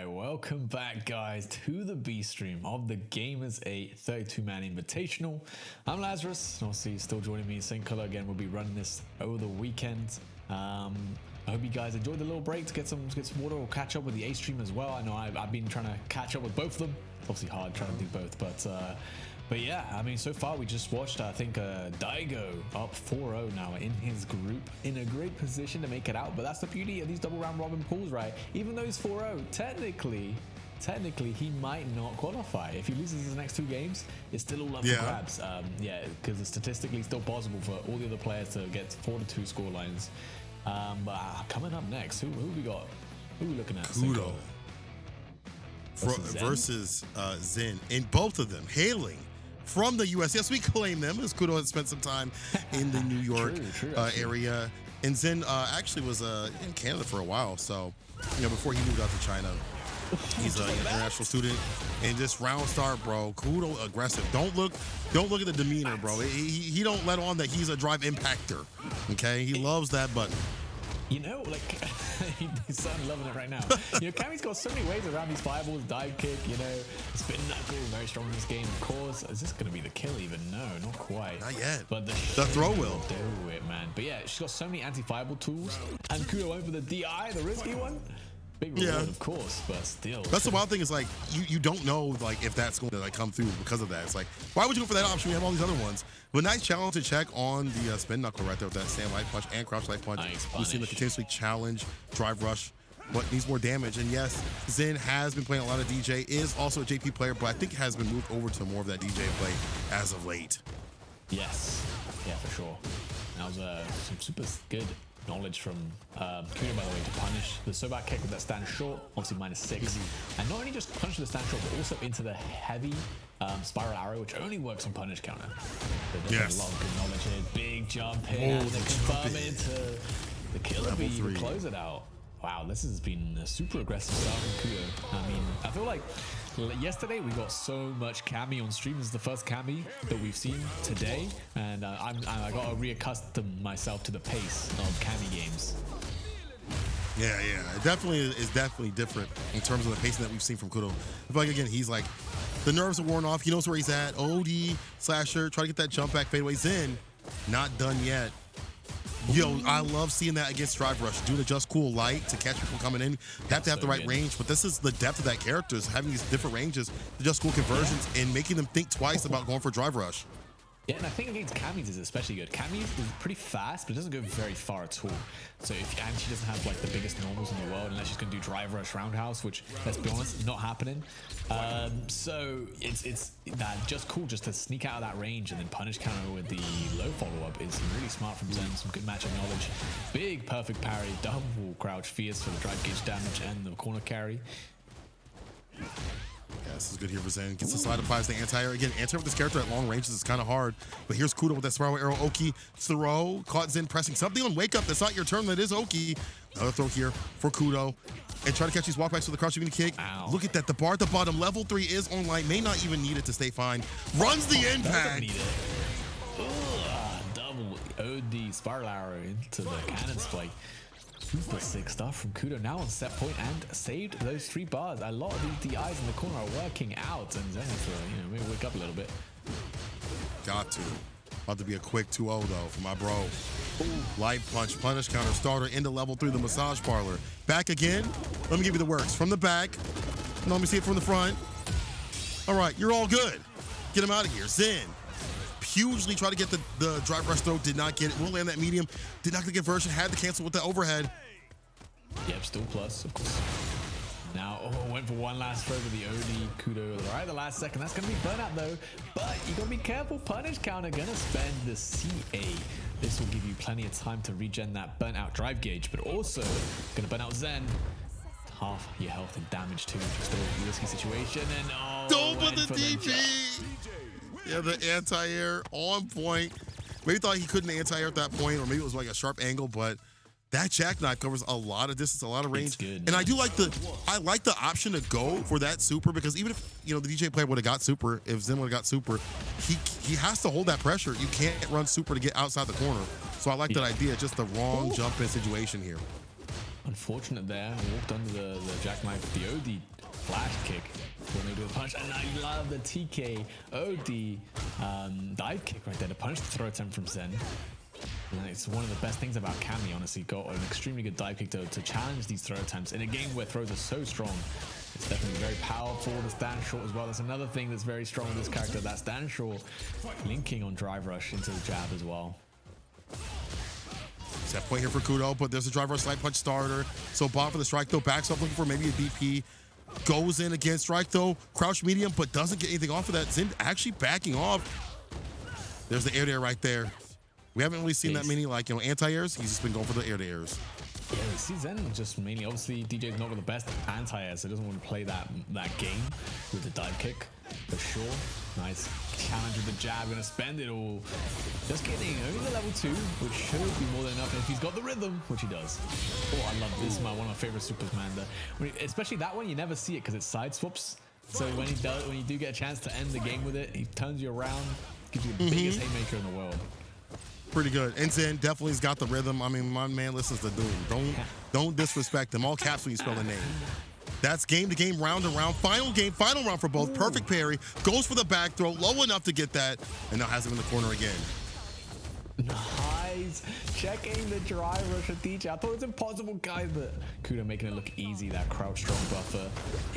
Alright, welcome back guys to the B stream of the Gamers8 32-man Invitational. I'm Lazarus, and obviously still joining me in St. Color again. We'll be running this over the weekend. I hope you guys enjoyed the little break to get some water or catch up with the A stream as well. I know I've been trying to catch up with both of them. It's obviously hard trying to do both, but yeah, I mean, so far we just watched, I think, Daigo up 4-0 now in his group, in a great position to make it out. But that's the beauty of these double round robin pools, right? Even though he's 4-0, technically he might not qualify. If he loses his next two games, it's still all up for grabs. Yeah, because it's statistically still possible for all the other players to get 4-2 score lines. But coming up next, who we got? Who are we looking at? Kudo versus Zen, and both of them hailing from the US. Yes, we claim them, as Kudo has spent some time in the New York area. And Zen actually was in Canada for a while. So, you know, before he moved out to China, he's an international student. And this round start, bro, Kudo aggressive. Don't look at the demeanor, bro. He don't let on that he's a drive impactor. Okay, he loves that button. You know, like, he's certainly loving it right now. You know, Cammy's got so many ways around these fireballs, dive kick, you know, spin knuckle, very strong in this game, of course. Is this going to be the kill even? No, not quite. Not yet. But the throw will do it, man. But yeah, she's got so many anti-fireball tools. And Kudo went for the DI, the risky one. Big reward, of course, but still. That's the wild thing is, like, you don't know, like, if that's going to, like, come through because of that. It's like, why would you go for that option? We have all these other ones. But nice challenge to check on the spin knuckle right there with that stand light punch and crouch light punch. Nice. We've seen the continuously challenge, drive rush, but needs more damage. And yes, Zen has been playing a lot of DJ, is also a JP player, but I think has been moved over to more of that DJ play as of late. Yes. Yeah, for sure. That was some super good knowledge from Kudo, by the way, to punish the Sobat kick with that stand short, obviously -6. And not only just punish the stand short, but also into the heavy spiral arrow, which only works on punish counter. So yes. A lot of good knowledge here. Big jump here, and they confirm it to the killer bee to close it out. Wow, this has been a super aggressive start from Kudo. I mean, I feel like yesterday we got so much Cammy on stream. This is the first Cammy that we've seen today, and I got to reaccustom myself to the pace of Cammy games. Yeah, it definitely is different in terms of the pacing that we've seen from Kudo. I feel like, again, he's like, the nerves are worn off. He knows where he's at. OD, slasher, try to get that jump back fadeaway. Zen, not done yet. Yo, I love seeing that against drive rush. Do the just cool light to catch people coming in. You have to have the right range, but this is the depth of that character, is having these different ranges, the just cool conversions, and making them think twice about going for drive rush. Yeah, and I think against Cammy's is especially good. Cammy's is pretty fast, but it doesn't go very far at all. So and she doesn't have like the biggest normals in the world, unless she's gonna do drive rush roundhouse, which, let's be honest, not happening. So it's just cool just to sneak out of that range and then punish counter with the low follow-up is really smart from Zen. Some good matchup knowledge. Big perfect parry, double crouch fierce for the drive gauge damage and the corner carry. Yeah, this is good here for Zen. Gets the slide applies the anti-air. Again, anti-air with this character at long ranges is kind of hard. But here's Kudo with that spiral arrow. Oki throw. Caught Zen pressing something on wake up. That's not your turn. That is Oki. Another throw here for Kudo. And try to catch these walkbacks with the crouch even kick. Ow. Look at that. The bar at the bottom. Level 3 is online. May not even need it to stay fine. Runs the impact. Double OD spiral arrow into the cannon spike. Super sick stuff from Kudo, now on set point and saved those 3 bars. A lot of these DIs in the corner are working out, and Zen has to, maybe wake up a little bit. Got to. About to be a quick 2-0 though for my bro. Light punch, punish counter, starter into level 3, the massage parlor. Back again. Let me give you the works. From the back. No, let me see it from the front. All right, you're all good. Get him out of here. Zen. Hugely tried to get the drive rush throw, did not get it. Will land that medium, did not get the conversion, had to cancel with the overhead. Yep, still plus, of course. Now, went for one last throw with the OD Kudo. Right, the last second. That's going to be burnout though. But you got to be careful. Punish counter going to spend the CA. This will give you plenty of time to regen that burnt out drive gauge, but also going to burn out Zen. Half your health and damage too. Just a risky situation. And don't put the DP. Yeah, the anti-air on point. Maybe thought he couldn't anti-air at that point, or maybe it was like a sharp angle, but that jackknife covers a lot of distance, a lot of range. Good, and I like the option to go for that super, because even if the DJ player would have got super, if Zen would have got super, he has to hold that pressure. You can't run super to get outside the corner. So I like that idea, just the wrong jump in situation here. Unfortunate there. Walked under the jackknife, the OD flash kick. When they do a punch, and I love the TK OD dive kick right there. The punish the throw attempt from Zen. And it's one of the best things about Cammy, honestly. Got an extremely good dive kick to challenge these throw attempts in a game where throws are so strong. It's definitely very powerful. The stand short as well. That's another thing that's very strong with this character. That stand short linking on drive rush into the jab as well. Set point here for Kudo, but there's a drive rush slight punch starter. So Bob for the strike though, backs up looking for maybe a DP. Goes in again, strike though, crouch medium, but doesn't get anything off of that. Zen actually backing off. There's the air to air right there. We haven't really seen that many like, you know, anti-airs. He's just been going for the air to airs. Yeah, we see Zen just mainly, obviously DJ's not with the best anti-air, so doesn't want to play that game with the dive kick for sure. Nice challenge with the jab, gonna spend it all. Just kidding, only the level 2, which should be more than enough if he's got the rhythm, which he does. Oh, I love this, one of my favorite supers, man. Especially that one, you never see it because it side swaps. So when you do get a chance to end the game with it, he turns you around, gives you the biggest haymaker in the world. Pretty good. And Zen definitely has got the rhythm. I mean, my man listens to Doom. Don't disrespect him. All caps when you spell the name. That's game to game, round to round. Final game, final round for both. Perfect parry. Goes for the back throw, low enough to get that, and now has him in the corner again. Nice. Checking the drive rush with DJ. I thought it was impossible, guys, but Kudo making it look easy. That crouch strong buffer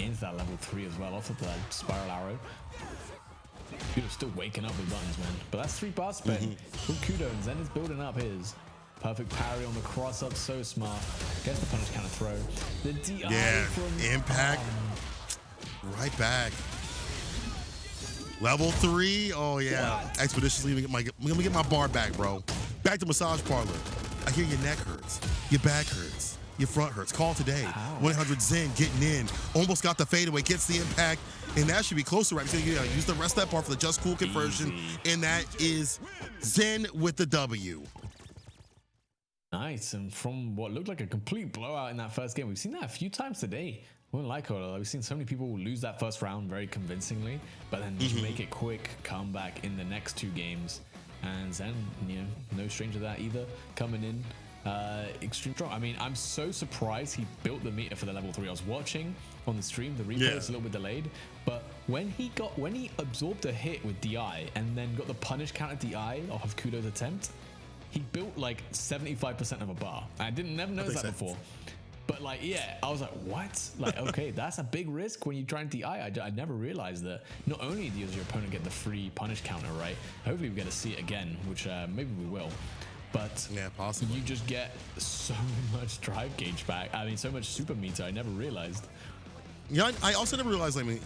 into that level 3 as well, off of that spiral arrow. Kudo's still waking up with buttons, man. But that's 3 bars spent from Kudo, and Zen is building up his. Perfect parry on the cross up, so smart. Gets the punish counter throw. The DI from impact. Right back. Level 3. Oh yeah. What? Expeditiously, let me get my bar back, bro. Back to massage parlor. I hear your neck hurts, your back hurts, your front hurts. Call today. 100 Zen getting in. Almost got the fadeaway. Gets the impact. And that should be closer, right? So you gotta use the rest of that bar for the just cool conversion. And that is Zen with the W. Nice. And from what looked like a complete blowout in that first game, we've seen that a few times today. We don't like it. We've seen so many people lose that first round very convincingly, but then just make it quick, come back in the next 2 games. And Zen, you know, no stranger to that either, coming in extreme strong. I mean, I'm so surprised he built the meter for the level 3. I was watching on the stream, the replay is a little bit delayed, but when he absorbed a hit with DI and then got the punish counter DI off of Kudo's attempt, he built like 75% of a bar. I never noticed that before. But like, yeah, I was like, what? Like, okay, that's a big risk when you try and DI. I never realized that not only does your opponent get the free punish counter, right? Hopefully we get to see it again, which maybe we will. But yeah, possibly. You just get so much drive gauge back. I mean, so much super meter. I never realized. Yeah, I also never realized, I mean,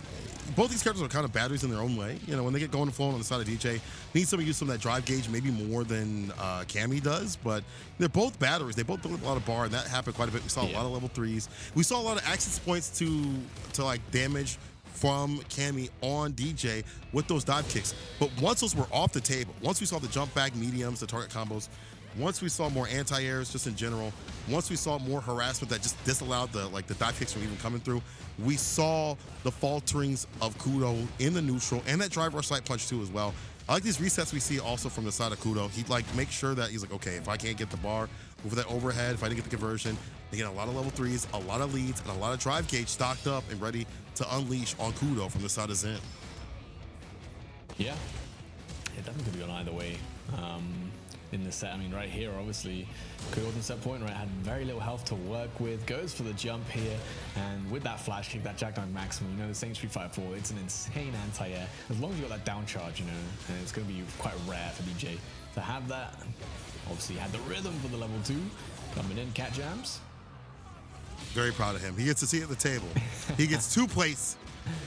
both these characters are kind of batteries in their own way. You know, when they get going and flowing on the side of DJ, need somebody to use some of that drive gauge, maybe more than Cammy does, but they're both batteries. They both build a lot of bar, and that happened quite a bit. We saw a lot of level 3s. We saw a lot of access points to like damage from Cammy on DJ with those dive kicks. But once those were off the table, once we saw the jump back mediums, the target combos, once we saw more anti-airs just in general, once we saw more harassment that just disallowed the dive kicks from even coming through, we saw the falterings of Kudo in the neutral and that drive rush light punch too as well. I like these resets we see also from the side of Kudo. He like makes sure that he's like, okay, if I can't get the bar over that overhead, if I didn't get the conversion, they get a lot of level 3s, a lot of leads, and a lot of drive gauge stocked up and ready to unleash on Kudo from the side of Zen. Yeah, it definitely could be on either way. In the set, I mean, right here, obviously, Kudo on set point, right, had very little health to work with, goes for the jump here, and with that flash kick, that jackknife maximum, you know, the same Street Fighter 4, it's an insane anti-air, as long as you got that down charge, you know, and it's going to be quite rare for DJ to have that. Obviously, had the rhythm for the level 2, coming in, cat jams. Very proud of him. He gets to see at the table. He gets 2 plates.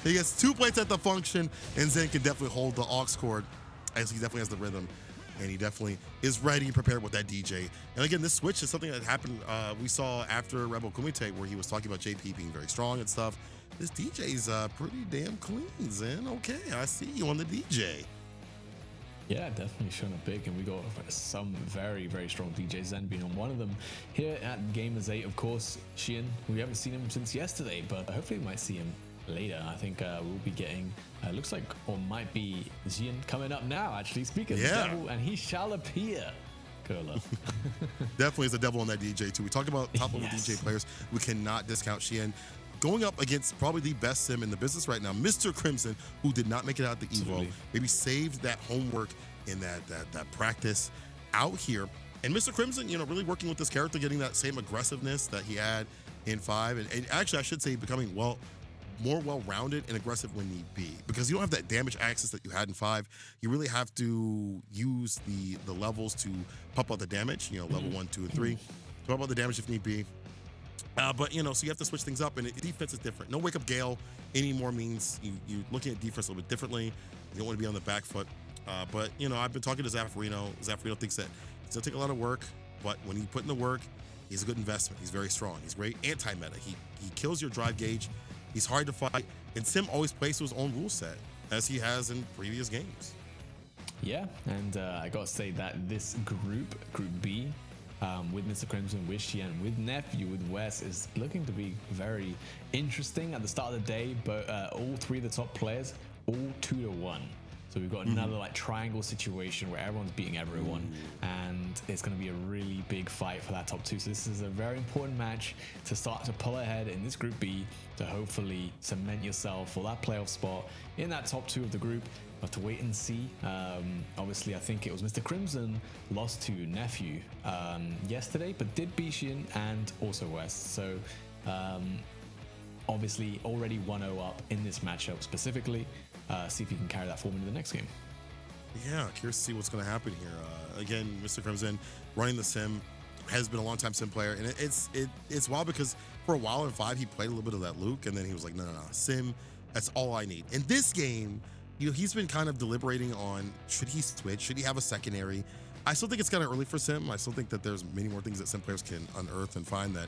He gets 2 plates at the function, and Zen can definitely hold the aux cord, as he definitely has the rhythm. And he definitely is ready and prepared with that DJ. And again, this switch is something that happened, we saw after Rebel Kumite, where he was talking about JP being very strong and stuff. This DJ's pretty damn clean, Zen. Okay, I see you on the DJ. Yeah, definitely showing up big, and we got some very, very strong DJs. Zen being on one of them. Here at Gamers8, of course, Shin, we haven't seen him since yesterday, but hopefully we might see him later. I think we'll be getting, looks like, or might be Shin coming up now, actually. Speaking of the devil, and he shall appear. Cola. Definitely is the devil on that DJ too. We talked about top level DJ players. We cannot discount Shin. Going up against probably the best sim in the business right now, Mr. Crimson, who did not make it out the Evo. Maybe saved that homework in that practice out here. And Mr. Crimson, you know, really working with this character, getting that same aggressiveness that he had in 5. And actually, I should say, becoming more well-rounded and aggressive when need be. Because you don't have that damage access that you had in 5. You really have to use the levels to pump out the damage, you know, level 1, 2, and 3. To pump out the damage if need be. But, you know, so you have to switch things up, and defense is different. No wake-up Gale anymore means you're looking at defense a little bit differently. You don't want to be on the back foot. But, you know, I've been talking to Zaffarino. Zaffarino thinks that it's going to take a lot of work, but when he put in the work, he's a good investment. He's very strong. He's great anti-meta. He kills your drive gauge. He's hard to fight. And Sim always plays to his own rule set, as he has in previous games. Yeah, and I got to say that this Group B, with Mr. Crimson, with Shin, with Nephew, with Wes, is looking to be very interesting at the start of the day, but all 3 of the top players, all 2-1. So we've got another like triangle situation where everyone's beating everyone, and it's going to be a really big fight for that top 2. So this is a very important match to start to pull ahead in this Group B to hopefully cement yourself for that playoff spot in that top 2 of the group. We'll have to wait and see. Obviously, I think it was Mr. Crimson lost to Nephew yesterday, but did beat Shin and also West. So obviously already 1-0 up in this matchup specifically. See if you can carry that form into the next game. Yeah, curious to see what's going to happen here. Again, Mr. Crimson running the sim, has been a long time sim player, and it's wild because for a while in 5 he played a little bit of that Luke, and then he was like, no, sim, that's all I need. In this game, you know, he's been kind of deliberating on should he switch, should he have a secondary. I still think it's kind of early for sim. I still think that there's many more things that sim players can unearth and find that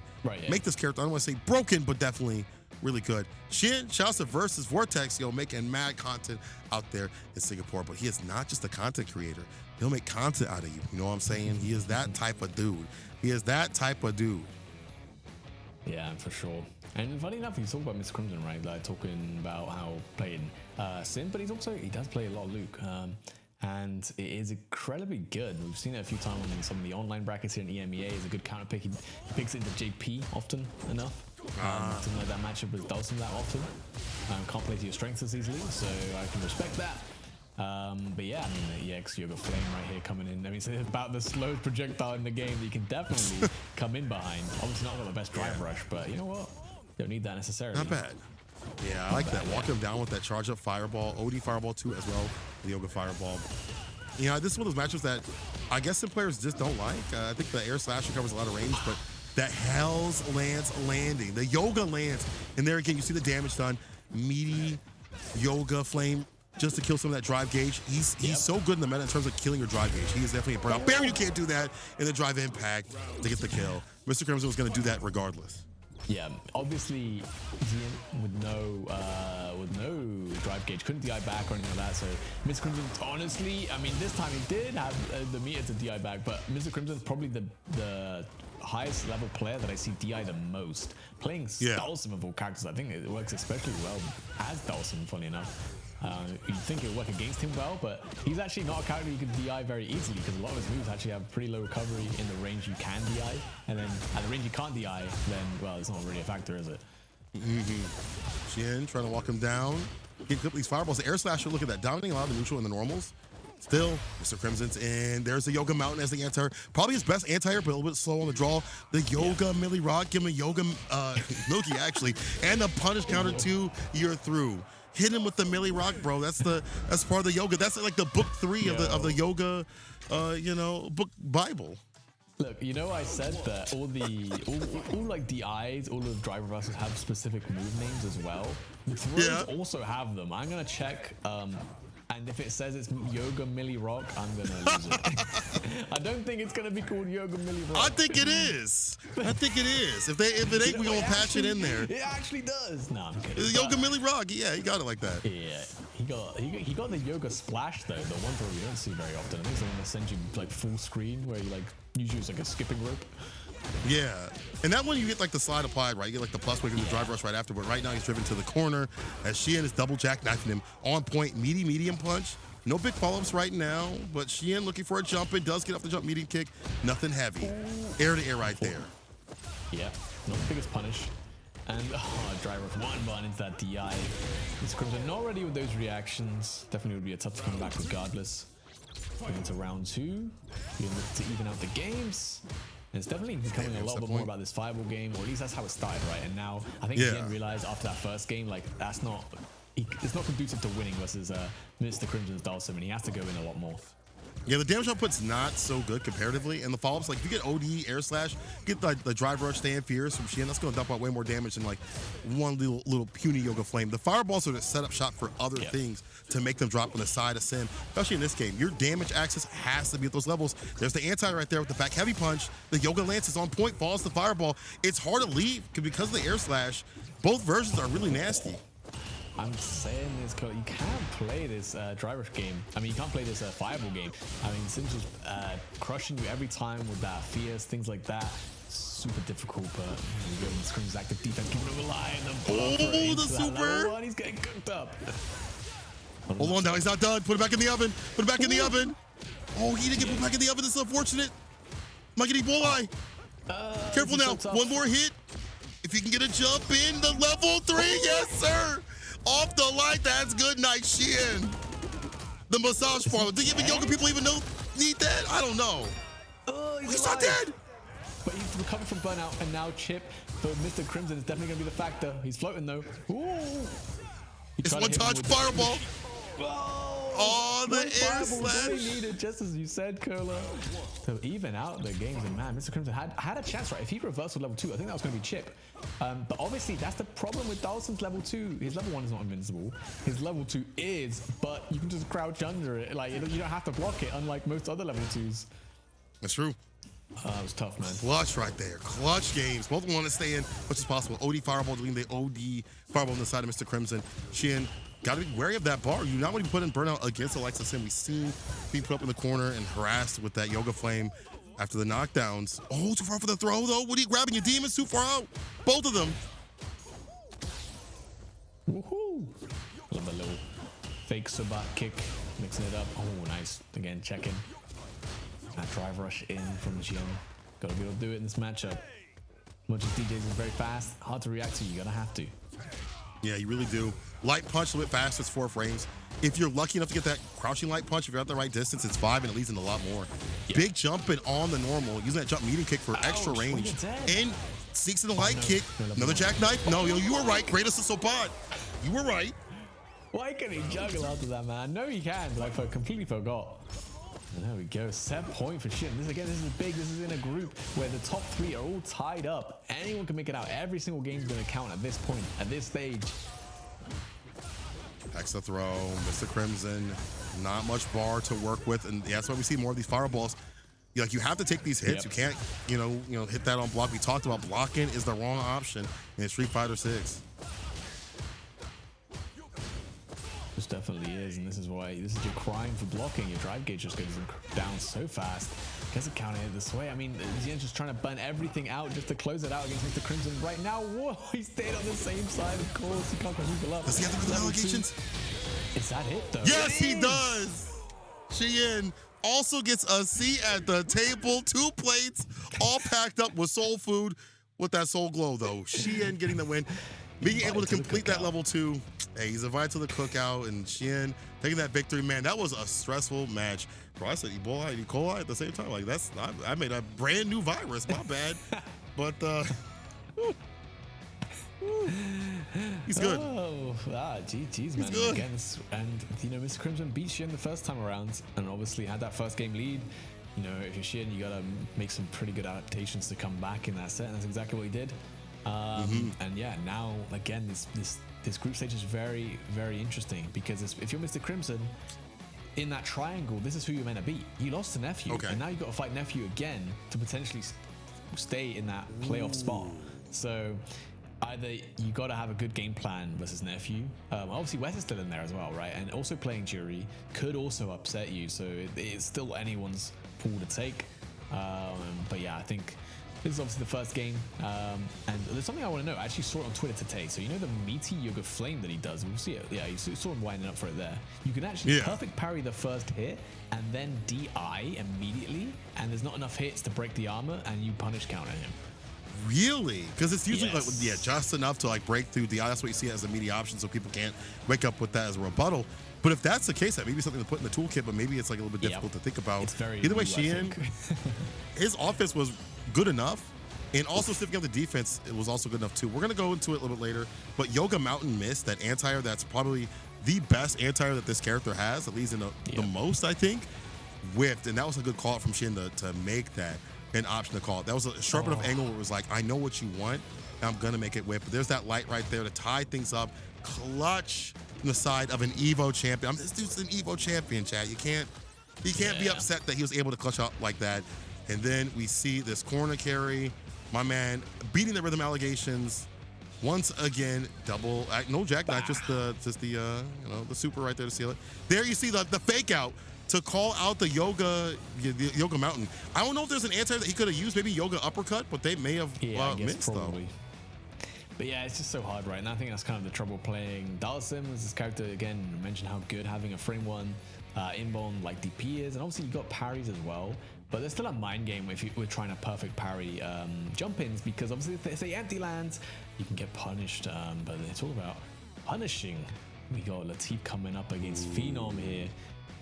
make this character, I don't want to say broken, but definitely really good. Shin, shouts to Versus Vortex, making mad content out there in Singapore, but he is not just a content creator. He'll make content out of you. You know what I'm saying? He is that type of dude. He is that type of dude. Yeah, for sure. And funny enough, he's talking about Mr. Crimson, right? Like talking about how playing Sim, but he does play a lot of Luke. And it is incredibly good. We've seen it a few times in some of the online brackets here in EMEA. It's a good counter pick. He picks it into JP often enough. Something like that matchup with Dawson that often. Can't play to your strengths as easily, so I can respect that. But yeah, I mean, the EX Yoga Flame right here coming in. I mean, it's about the slowest projectile in the game that you can definitely come in behind. Obviously not got the best drive rush, but you know what? Don't need that necessarily. Not bad. Yeah, I like that. Walk him down with that charge up fireball, OD fireball too as well, the Yoga fireball. You know, this is one of those matchups that I guess some players just don't like. I think the air slasher covers a lot of range, but that Hell's Lance landing, the Yoga Lance, and there again, you see the damage done. Meaty Yoga Flame just to kill some of that drive gauge. He's so good in the meta in terms of killing your drive gauge. He is definitely a burnout. Barry, you can't do that in the drive impact to get the kill. Mr. Crimson was going to do that regardless. Yeah, obviously Zian with no drive gauge couldn't DI back or anything like that. So Mr. Crimson, honestly, I mean, this time he did have the meter to DI back, but Mr. Crimson's probably the highest level player that I see DI the most. Playing Dawson of all characters, I think it works especially well as Dawson, funny enough. You'd think it would work against him well, but he's actually not a character you can DI very easily because a lot of his moves actually have pretty low recovery in the range you can DI, and then at the range you can't DI, then, well, it's not really a factor, is it? Shin trying to walk him down. Get clip these fireballs. The air slasher, look at that. Dominating a lot of the neutral and the normals. Still, Mr. Crimson's in. There's the Yoga Mountain as the anti-air. Probably his best anti-air, but a little bit slow on the draw. The Yoga Millie Rock, give him a Yoga Milky, actually. And the punish counter 2, you're through. Hit him with the Millie Rock, bro. That's part of the yoga. That's like the book 3 of the yoga, book Bible. Look, you know, I said that all like DIs, all of the driver buses have specific move names as well. The throws also have them. I'm gonna check. And if it says it's Yoga Millie Rock, I'm gonna lose it. I don't think it's gonna be called Yoga Millie Rock. I think it is. I think it is. If it ain't, we gonna patch it in there. It actually does. No, I'm kidding. Yoga Millie Rock. Yeah, he got it like that. Yeah, he got the Yoga Splash though, the one throw we don't see very often. I think it's the one that sends you like full screen, where you like usually it's like a skipping rope. Yeah, and that one you get like the slide applied, right? You get like the plus wave and the drive rush right after, but right now he's driven to the corner as Shin is double jackknifing him on point, medium punch. No big follow-ups right now, but Shin looking for a jump. It does get off the jump medium kick. Nothing heavy. Air to air right there. Yeah, not the biggest punish. And driver with one button into that DI. Mr. Crimson not ready with those reactions. Definitely would be a tough to come back regardless. Going into round 2. To even out the games. And it's definitely becoming a lot bit more about this fireball game, or at least that's how it started, right? And now I think he didn't realize after that first game, like it's not conducive to winning versus Mr. Crimson's Dhalsim, and he has to go in a lot more. Yeah, the damage output's not so good comparatively, and the follow-ups, like if you get OD, air slash, get the drive rush, stand fierce from Shin, that's going to dump out way more damage than like one little puny Yoga Flame. The fireballs are the setup shot for other things to make them drop on the side of Sim, especially in this game. Your damage access has to be at those levels. There's the anti right there with the back heavy punch. The Yoga Lance is on point, falls the fireball. It's hard to leave because of the air slash. Both versions are really nasty. I'm saying this, you can't play this driver game. I mean, you can't play this fireball game. I mean, Sim's just crushing you every time with that fierce, things like that. Super difficult, but you go in Scream's active defense, keeping him alive. The super! He's getting cooked up. Hold on now, he's not done. Put it back in the oven. Put it back in the oven. Oh, he didn't get put back in the oven. This is unfortunate. Might get bullseye. Careful now. One more hit. If you can get a jump in the level 3, yes, sir. Off the light, that's good night, Shin. The massage parlor. Do even yoga people even need that? I don't know. He's not dead. But he's recovered from burnout, and now Chip for Mr. Crimson is definitely going to be the factor. He's floating though. Ooh. It's one touch fireball. Oh, the air slash. Needed, just as you said, Curler. To even out the games, and man, Mr. Crimson had a chance, right? If he reversed with level 2, I think that was going to be Chip. But obviously, that's the problem with Dhalsim's level 2. His level 1 is not invincible. His level 2 is, but you can just crouch under it. Like, you don't have to block it, unlike most other level 2s. That's true. It was tough, man. Clutch right there. Clutch games. Both want to stay in much as possible. OD fireball doing the OD fireball on the side of Mr. Crimson. Shin, got to be wary of that bar. You not want to be putting burnout against the likes of Sim. We've seen being put up in the corner and harassed with that Yoga Flame after the knockdowns. Oh, too far for the throw, though. What are you grabbing? Your demons too far out. Both of them. Woohoo. Love a little fake Sabat kick. Mixing it up. Oh, nice. Again, checking. That drive rush in from Shin. Gotta be able to do it in this matchup. Much as DJs is very fast, hard to react to, you gotta have to. Yeah, you really do. Light punch a little bit faster, it's 4 frames. If you're lucky enough to get that crouching light punch, if you're at the right distance, it's 5 and it leads into a lot more. Yeah. Big jumping on the normal, using that jump medium kick for extra range. And sneaks in the light kick. Another jackknife. No, you were right. Greatest of Sopat. You were right. Why can he juggle after that, man? I know he can, but I completely forgot. And there we go, set point for Shin. This is big. This is in a group where the top 3 are all tied up. Anyone can make it out. Every single game is going to count at this point, at this stage. Hexa throw, Mr. Crimson, not much bar to work with, and that's why we see more of these fireballs. You have to take these hits. You can't, hit that on block. We talked about blocking is the wrong option in Street Fighter 6. This definitely is, and this is your crying for blocking. Your drive gauge just goes down so fast. Gets it counted this way. I mean, Xian's just trying to burn everything out just to close it out against Mr. Crimson right now. Whoa, he stayed on the same side, of course. He can't people up. Does he have the allegations? Is that it, though? Yes, he does. Shin also gets a seat at the table. 2 plates, all packed up with soul food. With that soul glow, though. Shin getting the win. Being able to complete that level 2. Hey, he's invited to the cookout, and Shin taking that victory. Man, that was a stressful match. Bro, I said Ebola and E. coli at the same time. Like, I made a brand new virus. My bad. But, he's good. Oh, geez, man. Good. Again, and, Mr. Crimson beat Shin the first time around, and obviously had that first game lead. If you're Shin, you got to make some pretty good adaptations to come back in that set, and that's exactly what he did. And yeah, now again, this group stage is very, very interesting because if you're Mr. Crimson in that triangle, this is who you're meant to beat. You lost to Nephew, and now you've got to fight Nephew again to potentially stay in that playoff spot. So either you got to have a good game plan versus Nephew. Obviously, Wes is still in there as well, right? And also playing Jury could also upset you. So it's still anyone's pool to take. But yeah, I think This is obviously the first game, and there's something I want to know. I actually saw it on Twitter today. So you know the meaty yoga flame that he does? We'll see it. Yeah, you saw him winding up for it there. You can actually perfect parry the first hit and then DI immediately, and there's not enough hits to break the armor, and you punish counter him. Really? Because it's usually like, yeah, just enough to like break through DI. That's what you see as a meaty option, so people can't wake up with that as a rebuttal. But if that's the case, that may be something to put in the toolkit, but maybe it's like a little bit difficult to think about. It's very Either way, Shin, his offense was good enough, and also sniffing up the defense, it was also good enough too. We're gonna go into it a little bit later, but Yoga Mountain missed that anti-air. That's probably the best anti-air that this character has, at least in the most, I think. Whiffed, and that was a good call from Shin to make that an option to call it. That was a sharp enough angle where it was like, I know what you want, and I'm gonna make it whip. But there's that light right there to tie things up. Clutch from the side of an Evo champion. This dude's an Evo champion, Chad. You can't be upset that he was able to clutch up like that. And then we see this corner carry, my man beating the rhythm allegations once again. Double no jackknife, just the you know, the super right there to seal it. There you see the fake out to call out the Yoga Mountain. I don't know if there's an answer that he could have used, maybe Yoga uppercut, but they may have missed probably. Though. But yeah, it's just so hard, right? And I think that's kind of the trouble playing Dalsim. This character, again, mentioned how good having a frame one inbound like DP is, and obviously you got parries as well. But there's still a mind game if we're trying to perfect parry jump-ins, because obviously if they empty lands, you can get punished. But it's all about punishing. We got Latif coming up against Phenom here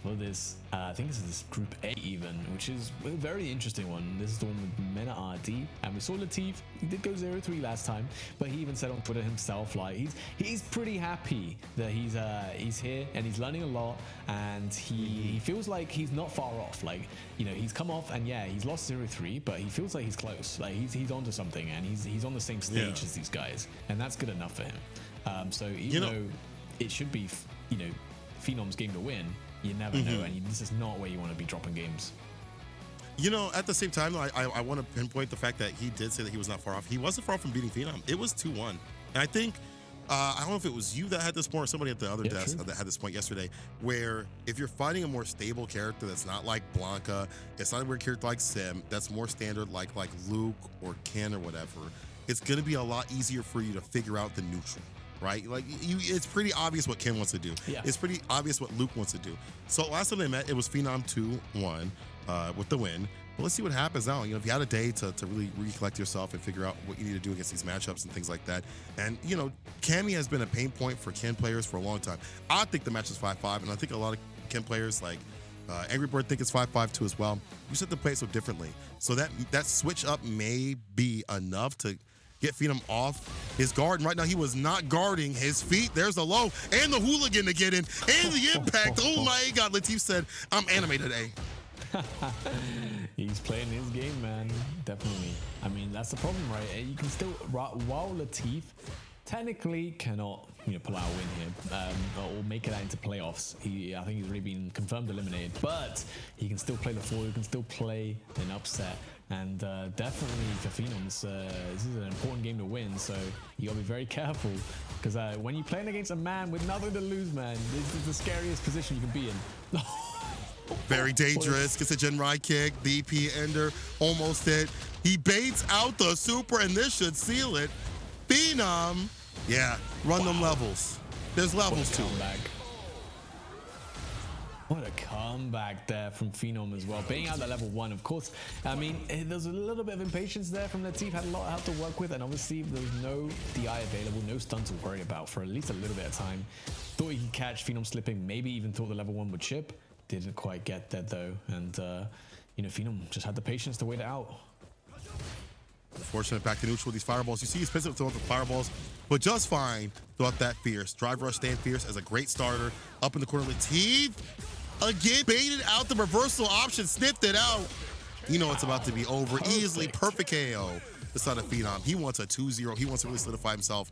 for this. I think this is Group A even, which is a very interesting one. This is the one with Mena RD, and we saw Latif. He did go 0-3 last time, but he even said on Twitter himself, like he's pretty happy that he's here and he's learning a lot, and he feels like he's not far off. Like, you know, he's come off and yeah, he's lost 0-3, but he feels like he's close. Like he's onto something, and he's on the same stage as these guys, and that's good enough for him. So even though it should be, you know, Phenom's game to win, you never know, and this is not where you want to be dropping games. You know, at the same time, I want to pinpoint the fact that he did say that he was not far off. He wasn't far from beating Phenom. It was 2-1. And I think, I don't know if it was you that had this point or somebody at the other desk that had this point yesterday, where if you're fighting a more stable character that's not like Blanca, it's not a weird character like Sim, that's more standard like Luke or Ken or whatever, it's going to be a lot easier for you to figure out the neutral. Right? Like it's pretty obvious what Ken wants to do. Yeah. It's pretty obvious what Luke wants to do. So last time they met, it was Phenom 2-1 with the win. But let's see what happens now. You know, if you had a day to really recollect yourself and figure out what you need to do against these matchups and things like that. And, you know, Cammy has been a pain point for Ken players for a long time. I think the match is 5-5, and I think a lot of Ken players like Angry Bird think it's 5-5 too as well. You just have to play it so differently. So that switch up may be enough to get Phenom off his guard. And right now he was not guarding his feet. There's the low and the hooligan to get in and the impact. Oh my God, Latif said, I'm anime today. He's playing his game, man. Definitely. I mean, that's the problem, right? You can still, while Latif technically cannot, you know, pull out a win here or make it out into playoffs. I think he's already been confirmed eliminated, but he can still play the 4. He can still play an upset. And definitely for Phenom, this is an important game to win, so you gotta be very careful, because when you're playing against a man with nothing to lose, man, this is the scariest position you can be in. Very dangerous. Gets a Genrai kick, DP ender, almost hit. He baits out the super, and this should seal it. Phenom, yeah, run them levels. There's levels to it. What a comeback there from Phenom as well. Being out that level 1, of course. I mean, there's a little bit of impatience there from Latif. Had a lot of help to work with, and obviously there was no DI available, no stun to worry about for at least a little bit of time. Thought he could catch Phenom slipping, maybe even thought the level 1 would chip. Didn't quite get that though, and you know, Phenom just had the patience to wait it out. Unfortunate back to neutral with these fireballs. You see he's pissed throwing the fireballs, but just fine throughout that fierce. Drive rush stand fierce as a great starter. Up in the corner, Latif again baited out the reversal option, sniffed it out. You know it's about to be over. Easily perfect KO. This side of Phenom. He wants a 2-0. He wants to really solidify himself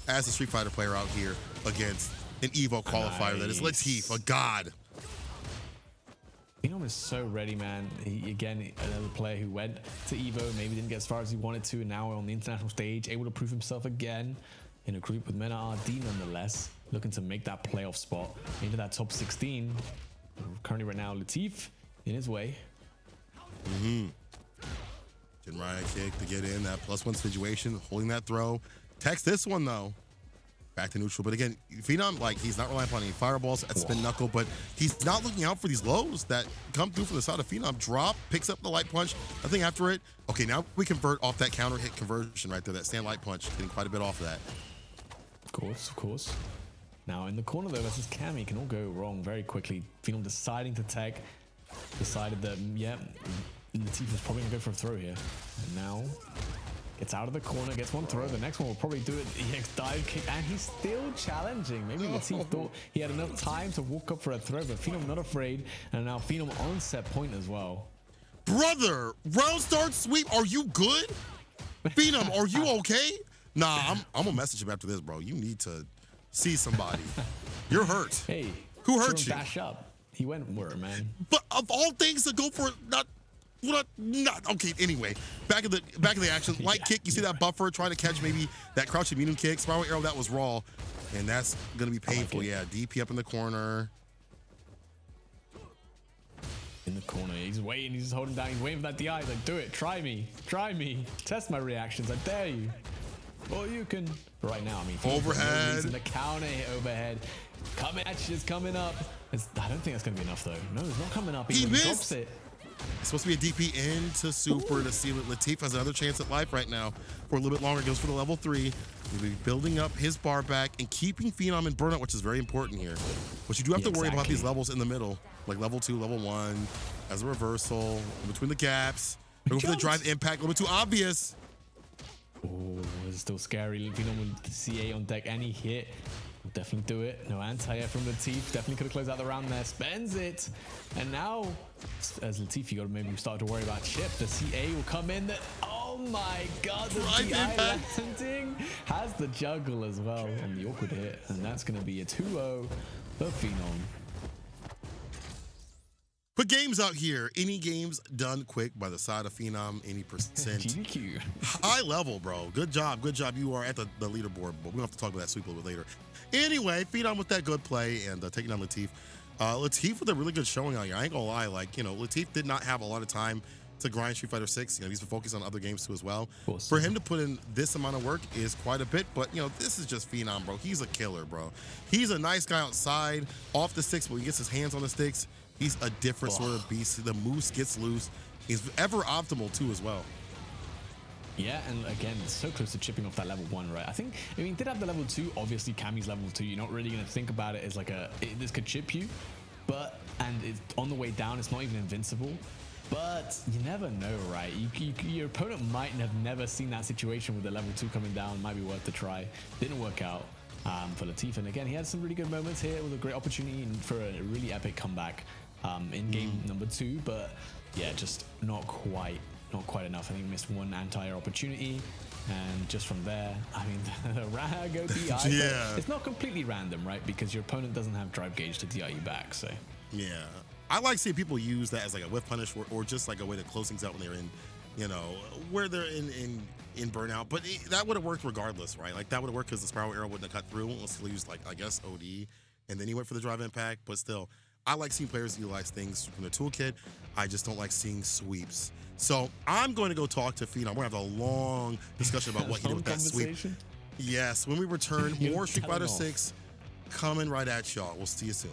as a Street Fighter player out here against an Evo qualifier that is Latif, a god. Phenom is so ready, man. Again, another player who went to Evo, maybe didn't get as far as he wanted to, and now on the international stage, able to prove himself again in a group with Mena RD nonetheless, looking to make that playoff spot into that top 16. Currently right now, Latif in his way. Riot kick to get in that +1 situation, holding that throw. Text this one though. Back to neutral. But again, Phenom, like, he's not relying upon any fireballs at spin knuckle, but he's not looking out for these lows that come through from the side of Phenom. Drop, picks up the light punch. Nothing after it. Okay, now we convert off that counter hit conversion right there. That stand light punch, getting quite a bit off of that. Of course, of course. Now in the corner though versus Cammy, can all go wrong very quickly. Phenom deciding to tech. Decided that, yeah, Latif was probably gonna go for a throw here. And now gets out of the corner, gets one throw. The next one will probably do it. EX dive kick, and he's still challenging. Maybe Latif thought he had enough time to walk up for a throw, but Phenom not afraid. And now Phenom on set point as well. Brother, round start sweep. Are you good? Phenom, are you okay? Nah, I'm gonna message him after this, bro. You need to see somebody. You're hurt. Hey, who hurt you? Dash up. He went where, man. But of all things to go for not okay. Anyway, back of the action. Light kick. You see that buffer trying to catch maybe that crouching medium kick. Spiral arrow that was raw, and that's gonna be painful. Yeah, DP up in the corner. In the corner, he's waiting. He's holding down. He's waiting for that DI. He's like, do it. Try me. Try me. Test my reactions. I dare you. Or you can. Right now, I mean, overhead. The counter hit overhead. Coming at you, is coming up. I don't think that's gonna be enough though. No, it's not coming up. He missed. Drops it. It's supposed to be a DP into super to see what Latif has another chance at life right now for a little bit longer. Goes for the level 3. He'll be building up his bar back and keeping Phenom in burnout, which is very important here. But you do have to worry about these levels in the middle, like level 2, level 1, as a reversal in between the gaps. Going for the drive impact, a little bit too obvious. Oh, it's still scary. Phenom with the CA on deck, and he hit. We'll definitely do it. No anti-air from Latif. Definitely could have closed out the round there. Spends it. And now, as Latif, you got to maybe start to worry about chip. The CA will come in. Oh my god, the DI landing has the juggle as well on the awkward hit. And that's going to be a 2-0 for Phenom. But games out here, any games done quick by the side of Phenom, any percent. GQ. High level, bro. Good job. Good job. You are at the leaderboard, but we're going to have to talk about that sweep a little bit later. Anyway, Phenom with that good play and taking down Latif. Latif with a really good showing out here. I ain't going to lie. Like, you know, Latif did not have a lot of time to grind Street Fighter 6. You know, he's been focused on other games too as well. Awesome. For him to put in this amount of work is quite a bit, but, you know, this is just Phenom, bro. He's a killer, bro. He's a nice guy outside, off the sticks, but when he gets his hands on the sticks, he's a different sort of beast. The moose gets loose. He's ever optimal too as well. Yeah, and again, it's so close to chipping off that level 1, right? I mean, he did have the level 2. Obviously, Cammy's level 2. You're not really going to think about it as like this could chip you, and it's on the way down. It's not even invincible, but you never know, right? Your opponent might have never seen that situation with the level 2 coming down. Might be worth a try. Didn't work out for Latif, and again, he had some really good moments here. It was a great opportunity for a really epic comeback in game number 2, but yeah, just not quite enough. I think he missed one anti-air opportunity, and just from there, I mean, the go DI. Yeah. It's not completely random, right? Because your opponent doesn't have drive gauge to DI you back, so. Yeah. I like seeing people use that as like a whiff punish or just like a way to close things out when they're in, you know, where they're in burnout. But that would have worked regardless, right? Like that would have worked because the spiral arrow wouldn't have cut through. Let's use like, I guess, OD, and then he went for the drive impact, but still, I like seeing players utilize things from the toolkit. I just don't like seeing sweeps. So I'm going to go talk to Phenom. We're going to have a long discussion about what he did with that sweep. Yes, when we return, more Street Fighter 6 coming right at y'all. We'll see you soon.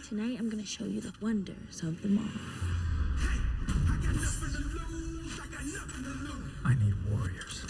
Tonight, I'm going to show you the wonders of them all. I need warriors.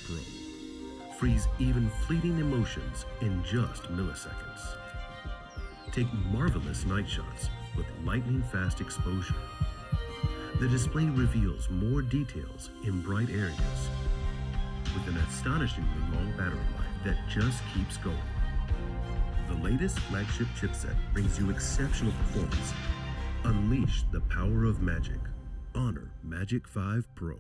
Pro. Freeze even fleeting emotions in just milliseconds. Take marvelous night shots with lightning-fast exposure. The display reveals more details in bright areas with an astonishingly long battery life that just keeps going. The latest flagship chipset brings you exceptional performance. Unleash the power of magic. Honor Magic 5 Pro.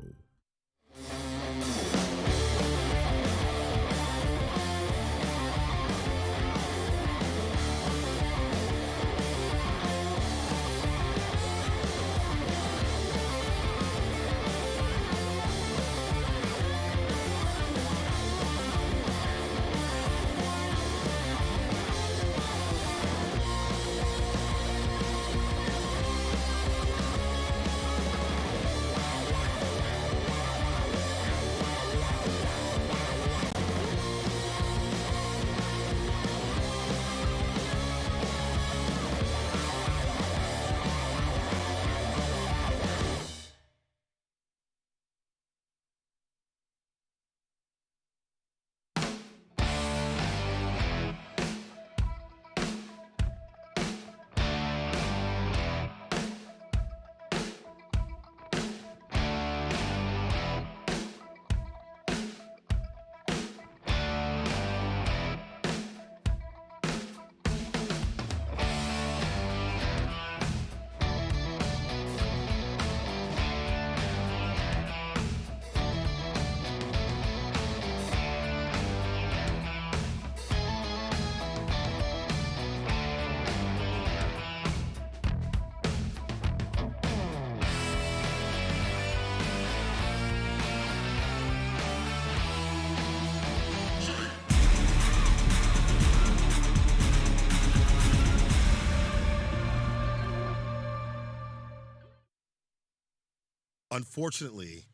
Unfortunately,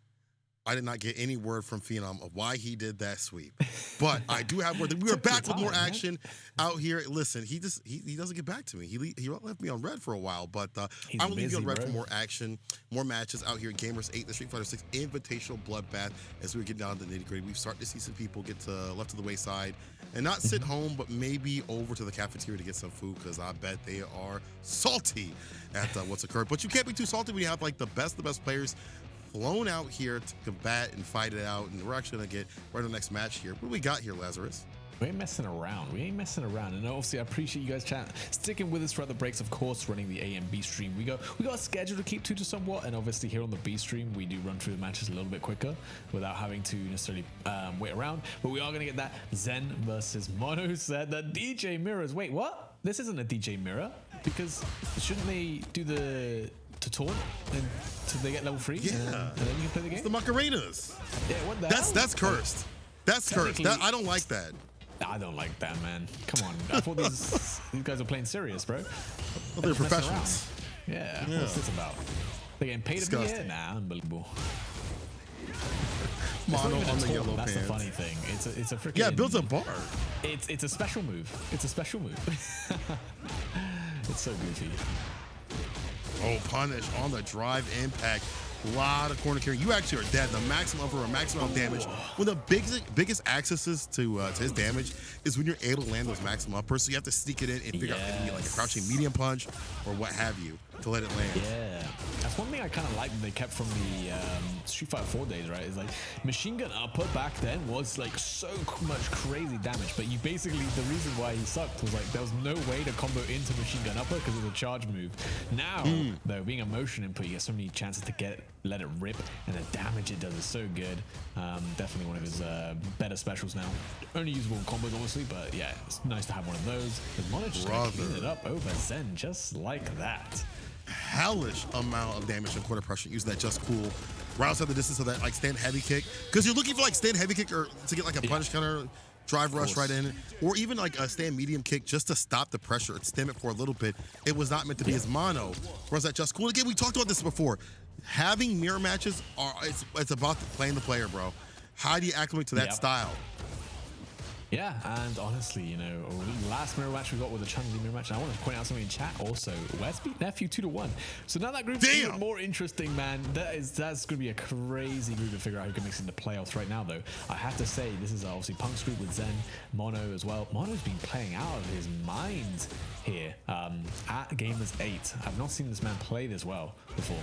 I did not get any word from Phenom of why he did that sweep. But I do have word that we are back with more action out here. Listen, he doesn't get back to me. He left me on red for a while, but I'm going to leave you on red for more action, more matches out here at Gamers8, the Street Fighter 6 Invitational Bloodbath. As we get down to the nitty-gritty, we've started to see some people get left to the wayside and not sit home, but maybe over to the cafeteria to get some food, because I bet they are salty at what's occurred. But you can't be too salty when you have like the best players flown out here to combat and fight it out. And we're actually going to get right to the next match here. What do we got here, Lazarus? We ain't messing around. And obviously, I appreciate you guys sticking with us throughout the breaks. Of course, running the A and B stream. We got a schedule to keep to somewhat, and obviously here on the B stream, we do run through the matches a little bit quicker without having to necessarily wait around. But we are going to get that Zen versus Mono set. The DJ mirrors. Wait, what? This isn't a DJ mirror, because shouldn't they do the taunt until they get level 3? Yeah, and then you can play the game. It's the Macarenas. Yeah, what the That's hell? cursed. That's cursed. I don't like that. I don't like that, man. Come on. I thought these guys are playing serious, bro. Well, they're professionals. Yeah. What's this about? They're getting paid to be here? Nah, unbelievable. Mono on the yellow That's pants. the funny thing. It's a freaking. Yeah, it builds a bar. It's a special move. It's a special move. It's so goofy. Oh, punish on the drive impact. A lot of corner carry. You actually are dead. The maximum for a maximum damage. One of the biggest accesses to his damage is when you're able to land those maximum uppers. So you have to sneak it in and figure out if you get like a crouching medium punch or what have you to let it land. Yeah, that's one thing I kind of like that they kept from the Street Fighter 4 days, right? Is like machine gun upper back then was like so much crazy damage, but you basically, the reason why he sucked was like there was no way to combo into machine gun upper because it was a charge move. Now, though, being a motion input, you get so many chances to let it rip, and the damage it does is so good. Definitely one of his better specials now. Only usable in combos, obviously, but yeah, it's nice to have one of those. But Mono just clean it up over Zen just like that. Hellish amount of damage and quarter pressure using that just cool right outside the distance of that like stand heavy kick, because you're looking for like stand heavy kick or to get like a punish counter drive rush right in, or even like a stand medium kick just to stop the pressure and stem it for a little bit. It was not meant to be as Mono. Was that just cool? Again, we talked about this before. Having mirror matches it's about playing the player, bro. How do you acclimate to that style? Yeah, and honestly, you know, the last mirror match we got with the Chun-Li mirror match, and I want to point out something in chat also. West beat Nephew 2-1. So now that group's even more interesting, man. That's going to be a crazy group to figure out who can mix in the playoffs right now, though. I have to say, this is obviously Punk's group with Zen, Mono as well. Mono's been playing out of his mind here at Gamers8. I've not seen this man play this well before.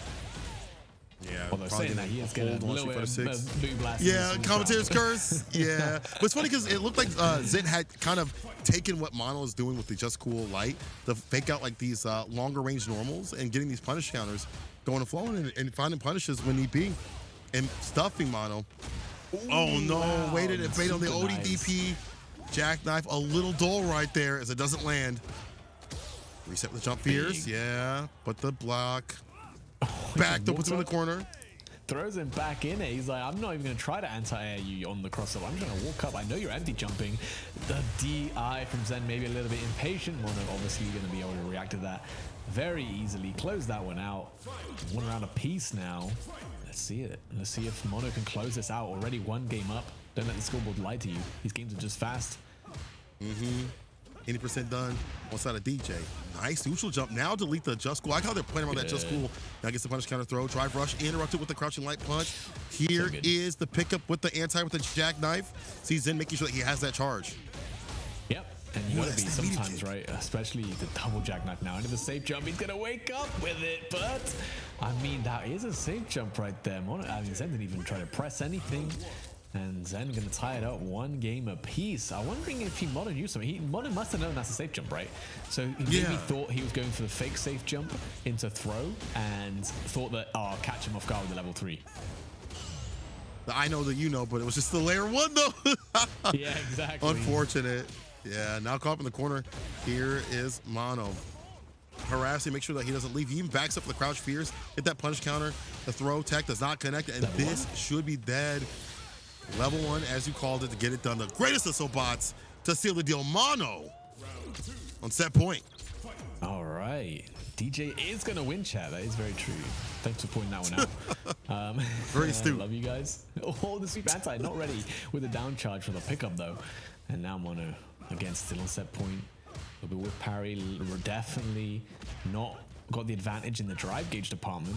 Yeah, although saying that he is getting a little bit of boot blast. Yeah, commentator's curse. Yeah, but it's funny because it looked like Zen had kind of taken what Mono is doing with the Just Cool Light, to fake out like these longer range normals and getting these punish counters going and flowing and finding punishes when need be and stuffing Mono. Ooh, oh no, wow. Waited and bait on the ODDP jackknife. A little dull right there as it doesn't land. Reset with the jump fears. Yeah, but the block. Back to puts him in the corner. Throws him back in it. He's like, I'm not even going to try to anti-air you on the crossover. I'm just going to walk up. I know you're anti-jumping. The DI from Zen, maybe a little bit impatient. Mono obviously going to be able to react to that very easily. Close that one out. 1 round apiece now. Let's see it. Let's see if Mono can close this out. Already 1 game up. Don't let the scoreboard lie to you. These games are just fast. 80% done on side of DJ. Nice neutral jump. Now delete the Just Cool. I like how they're playing around that Just Cool. Now gets the punish counter throw. Drive rush interrupted with the crouching light punch. Here is the pickup with the anti with the jackknife. See Zen making sure that he has that charge. Yep. And you gotta be sometimes, right? Especially the double jackknife now into the safe jump. He's gonna wake up with it, but I mean, that is a safe jump right there. I mean, Zen didn't even try to press anything. And Zen gonna tie it up 1 game apiece. I'm wondering if Mono knew something. Mono must have known that's a safe jump, right? So he maybe thought he was going for the fake safe jump into throw and thought that, oh, I'll catch him off guard with the level 3. I know that you know, but it was just the layer 1 though. Yeah, exactly. Unfortunate. Yeah, now caught up in the corner. Here is Mono. Harassing, make sure that he doesn't leave. He even backs up the crouch fears. Hit that punish counter. The throw tech does not connect, and this should be dead. Level 1, as you called it, to get it done. The greatest of bots to seal the deal. Mono on set point. All right. DJ is going to win, chat. That is very true. Thanks for pointing that one out. Very astute. Love you guys. Oh, the sweep anti. Not ready with the down charge for the pickup, though. And now Mono, again, still on set point. Will be with parry. We're definitely not got the advantage in the drive gauge department.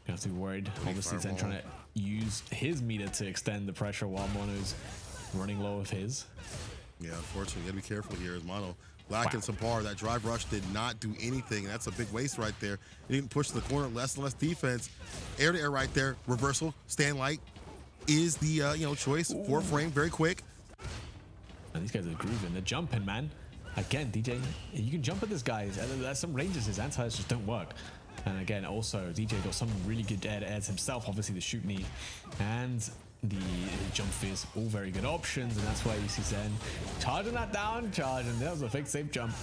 You have to be worried. Obviously, Zen trying to use his meter to extend the pressure while Mono's running low of his. Yeah, unfortunately, you gotta be careful here as Mono lacking some power. That drive rush did not do anything. That's a big waste right there. He didn't push to the corner, less and less defense. Air to air right there. Reversal, stand light is the choice. Ooh. 4 frame, very quick. And these guys are grooving. They're jumping, man. Again, DJ, you can jump at this guy. There's some ranges his antis just don't work. And again, also, DJ got some really good airs himself. Obviously, the shoot knee and the jump fierce, all very good options. And that's why you see Zen charging that down charge. And that was a fake safe jump.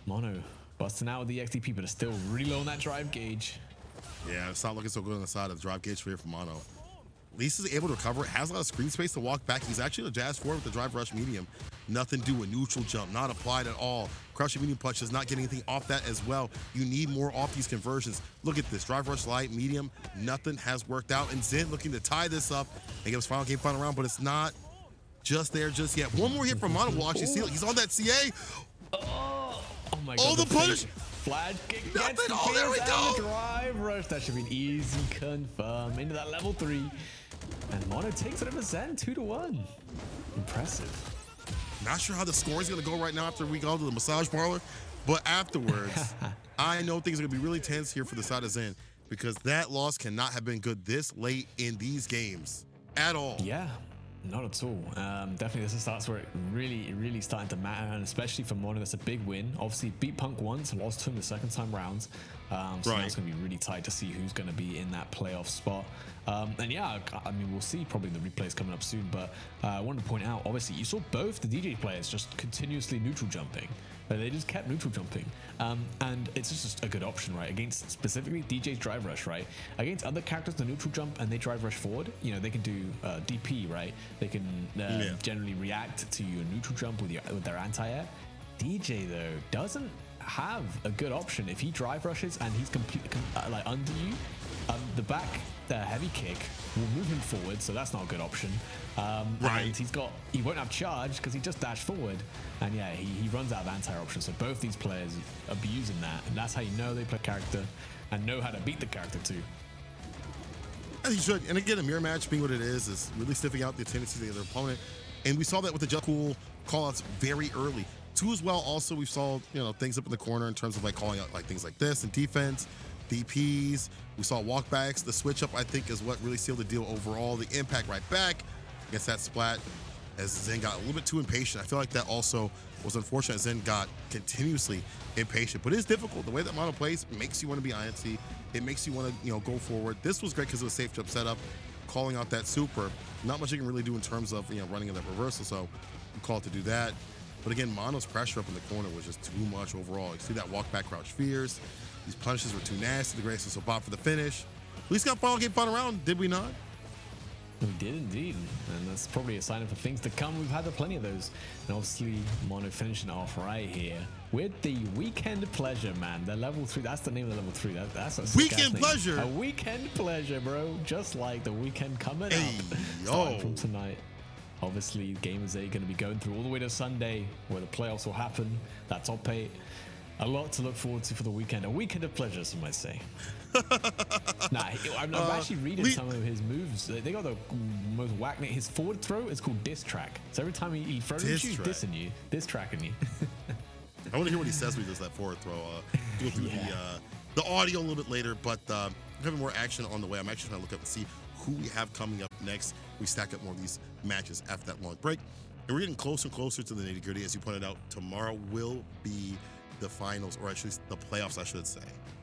Mono busting out with the XTP, but it's still really low on that drive gauge. Yeah, it's not looking so good on the side of the drive gauge here for Mono. Lisa's able to recover. Has a lot of screen space to walk back. He's actually a jazz forward with the drive rush medium. Nothing to do with neutral jump, not applied at all. Crouching medium punch is not getting anything off that as well. You need more off these conversions. Look at this, drive rush light, medium, nothing has worked out. And Zen looking to tie this up and give us final game, final round, but it's not just there just yet. One more hit from Mono. We'll actually see it. He's on that CA. Oh my God. Oh, the punish. Flash kick nothing. Oh, there we go. The drive rush. That should be an easy confirm into that level 3. And Mono takes it over Zen 2-1. Impressive. Not sure how the score is going to go right now after we go to the massage parlor, but afterwards, I know things are going to be really tense here for the side of Zen because that loss cannot have been good this late in these games at all. Yeah, not at all. Definitely this starts where it really starting to matter, and especially for Mono, that's a big win. Obviously beat Punk once, lost to him the second time round. So now it's going to be really tight to see who's going to be in that playoff spot. And yeah, I mean, we'll see probably the replays coming up soon, but I wanted to point out, obviously, you saw both the DJ players just continuously neutral jumping. They just kept neutral jumping. And it's just a good option, right? Against specifically DJ's drive rush, right? Against other characters, the neutral jump and they drive rush forward, you know, they can do DP, right? They can generally react to your neutral jump with their anti-air. DJ, though, doesn't have a good option. If he drive rushes and he's completely like under you, The back heavy kick will move him forward, so that's not a good option. Right. And he won't have charge because he just dashed forward. And yeah, he runs out of anti options. So both these players abusing that, and that's how you know they play character and know how to beat the character too. As you should. And again, a mirror match being what it is really sniffing out the tendencies of their opponent. And we saw that with the Just Cool call-outs very early. Too as well, also, we saw, things up in the corner in terms of like calling out like things like this and defense, DPs. We saw walkbacks. The switch up, I think, is what really sealed the deal overall. The impact right back against that splat as Zen got a little bit too impatient. I feel like that also was unfortunate. Zen got continuously impatient, but it is difficult. The way that Mono plays makes you want to be INC. It makes you want to, go forward. This was great because it was safe jump setup, calling out that super. Not much you can really do in terms of, running in that reversal. So you call it to do that. But again, Mono's pressure up in the corner was just too much overall. You see that walk back crouch fears. These punishes were too nasty. The Grayson so bot for the finish. At least got final game final round, did we not? We did indeed, and that's probably a sign for things to come. We've had plenty of those, and obviously Mono finishing off right here with the Weekend Pleasure, man. The level 3, that's the name of the level 3. That's a Weekend Pleasure. A Weekend Pleasure, bro. Just like the weekend coming up. Yo. Starting from tonight. Obviously, Gamers8 going to be going through all the way to Sunday, where the playoffs will happen. That top 8. A lot to look forward to for the weekend. A weekend of pleasure, some might say. I'm actually reading some of his moves. They got the most whack. His forward throw is called diss track. So every time he throws at you, dissing you, diss tracking you. I want to hear what he says when he does that forward throw. Go through the audio a little bit later, but having more action on the way. I'm actually trying to look up and see who we have coming up next. We stack up more of these matches after that long break. And we're getting closer and closer to the nitty-gritty. As you pointed out, tomorrow will be the finals, or actually the playoffs, I should say.